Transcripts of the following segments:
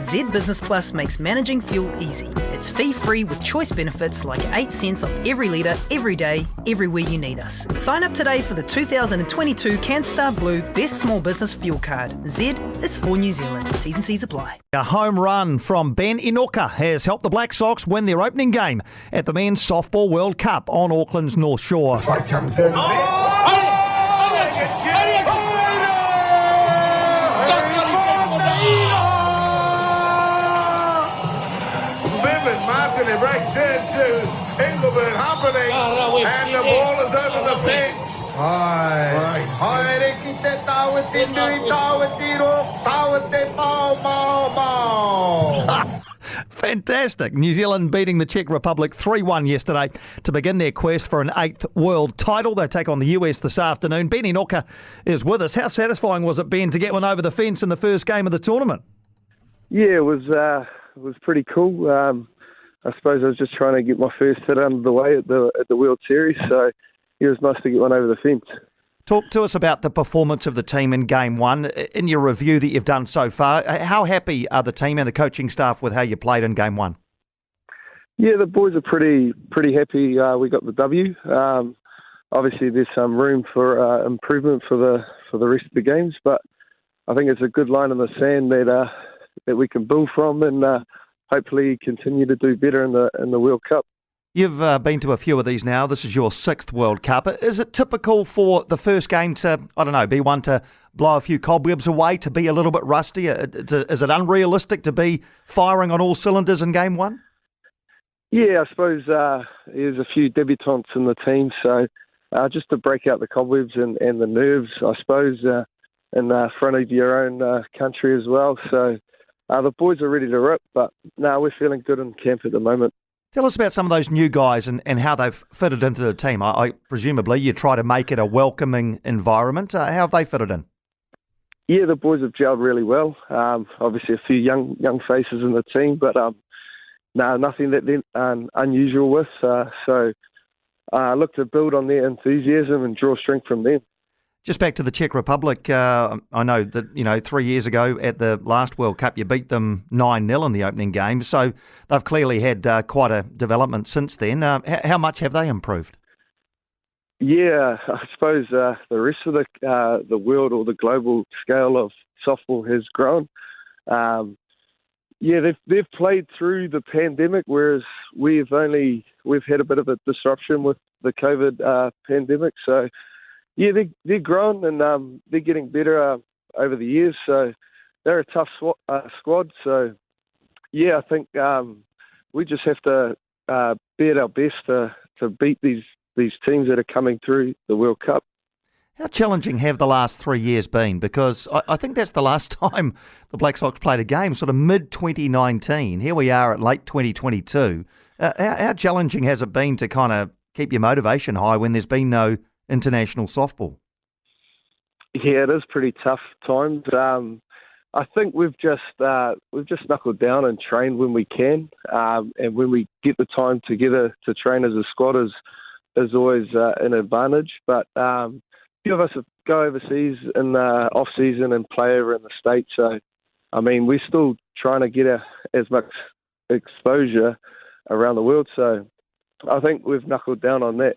Z Business Plus makes managing fuel easy. It's fee-free with choice benefits like 8 cents off every litre, every day, everywhere you need us. Sign up today for the 2022 CanStar Blue Best Small Business Fuel Card. Z is for New Zealand. T's and C's apply. A home run from Ben Enoka has helped the Black Sox win their opening game at the Men's Softball World Cup on Auckland's North Shore. Comes in. Martin, he breaks into Engelbert Humperdinck, and the ball is over the fence. Fantastic. New Zealand beating the Czech Republic 3-1 yesterday to begin their quest for an 8th world title. They take on the US this afternoon. Ben Enoka is with us. How satisfying was it, Ben, to get one over the fence in the first game of the tournament? Yeah, it was pretty cool. I suppose I was just trying to get my first hit under the way at the World Series, so it was nice to get one over the fence. Talk to us about the performance of the team in Game 1. In your review that you've done so far, how happy are the team and the coaching staff with how you played in Game 1? Yeah, the boys are pretty happy we got the W. Obviously, there's some room for improvement for the rest of the games, but I think it's a good line in the sand that we can build from and hopefully continue to do better in the World Cup. You've been to a few of these now. This is your 6th World Cup. Is it typical for the first game to, be one to blow a few cobwebs away, to be a little bit rusty? Is it unrealistic to be firing on all cylinders in Game 1? Yeah, I suppose there's a few debutants in the team, so just to break out the cobwebs and the nerves, I suppose, in front of your own country as well. So the boys are ready to rip, but we're feeling good in camp at the moment. Tell us about some of those new guys and how they've fitted into the team. I presumably you try to make it a welcoming environment. How have they fitted in? Yeah, the boys have gelled really well. Obviously, a few young faces in the team, but nothing that they're unusual with. So look to build on their enthusiasm and draw strength from them. Just back to the Czech Republic, I know that 3 years ago at the last World Cup you beat them 9-0 in the opening game, so they've clearly had quite a development since then. How much have they improved? Yeah, I suppose the rest of the world or the global scale of softball has grown. They've played through the pandemic, whereas we've had a bit of a disruption with the COVID pandemic, so. Yeah, they're grown and they're getting better over the years. So they're a tough squad. So yeah, I think we just have to be at our best to beat these teams that are coming through the World Cup. How challenging have the last 3 years been? Because I think that's the last time the Black Sox played a game, sort of mid-2019. Here we are at late 2022. How challenging has it been to kind of keep your motivation high when there's been no international softball? Yeah, it is pretty tough times. I think we've just knuckled down and trained when we can, and when we get the time together to train as a squad is always an advantage. But a few of us go overseas in the off season and play over in the States. So, I mean, we're still trying to get as much exposure around the world. So, I think we've knuckled down on that.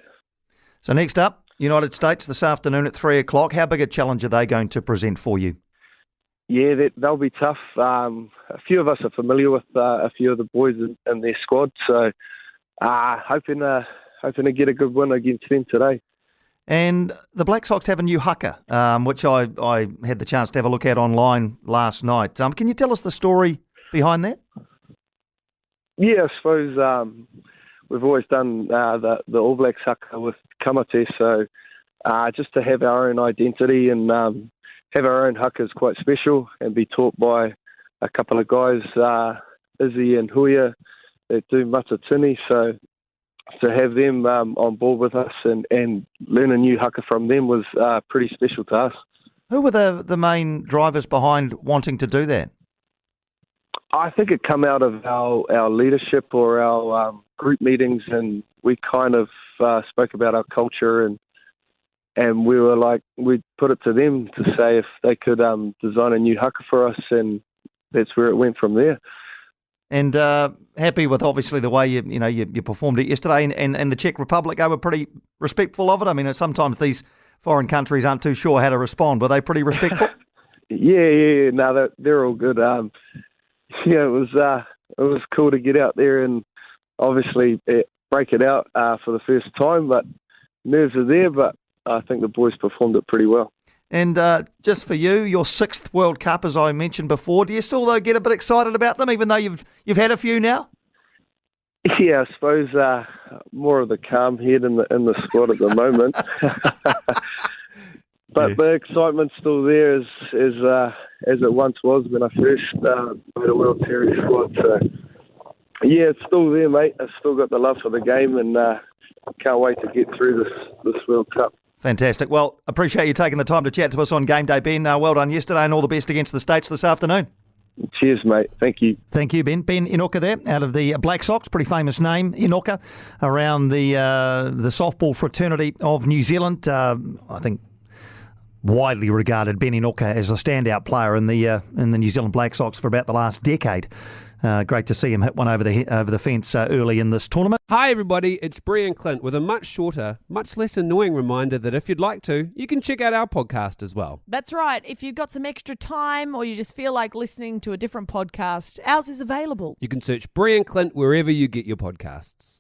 So next up, United States this afternoon at 3 o'clock. How big a challenge are they going to present for you? Yeah, they'll be tough. A few of us are familiar with a few of the boys in their squad, so hoping to get a good win against them today. And the Black Sox have a new haka, which I had the chance to have a look at online last night. Can you tell us the story behind that? Yeah, I suppose we've always done the All Blacks haka with kamate, so just to have our own identity and have our own haka is quite special, and be taught by a couple of guys, Izzy and Huia, that do matatini. So to have them on board with us and learn a new haka from them was pretty special to us. Who were the main drivers behind wanting to do that? I think it come out of our leadership or our group meetings, and we kind of spoke about our culture, and we were like, we put it to them to say if they could design a new haka for us and that's where it went from there. And happy with obviously the way you performed it yesterday, and the Czech Republic, they were pretty respectful of it. I mean, sometimes these foreign countries aren't too sure how to respond. Were they pretty respectful? Yeah. No, they're all good. It was cool to get out there and obviously break it out for the first time, but nerves are there, but I think the boys performed it pretty well. And just for you, your 6th World Cup, as I mentioned before, do you still, though, get a bit excited about them, even though you've had a few now? Yeah, I suppose more of the calm head in the squad at the moment. But the excitement's still there as it once was when I first made a World Series squad. So, yeah, it's still there, mate. I've still got the love for the game and can't wait to get through this World Cup. Fantastic. Well, appreciate you taking the time to chat to us on Game Day, Ben. Well done yesterday and all the best against the States this afternoon. Cheers, mate. Thank you. Thank you, Ben. Ben Enoka there, out of the Black Sox, pretty famous name, Enoka, around the softball fraternity of New Zealand. I think widely regarded Ben Enoka as a standout player in the New Zealand Black Sox for about the last decade. Great to see him hit one over the fence early in this tournament. Hi everybody, it's Brian Clint with a much shorter, much less annoying reminder that if you'd like to, you can check out our podcast as well. That's right. If you've got some extra time or you just feel like listening to a different podcast, ours is available. You can search Brian Clint wherever you get your podcasts.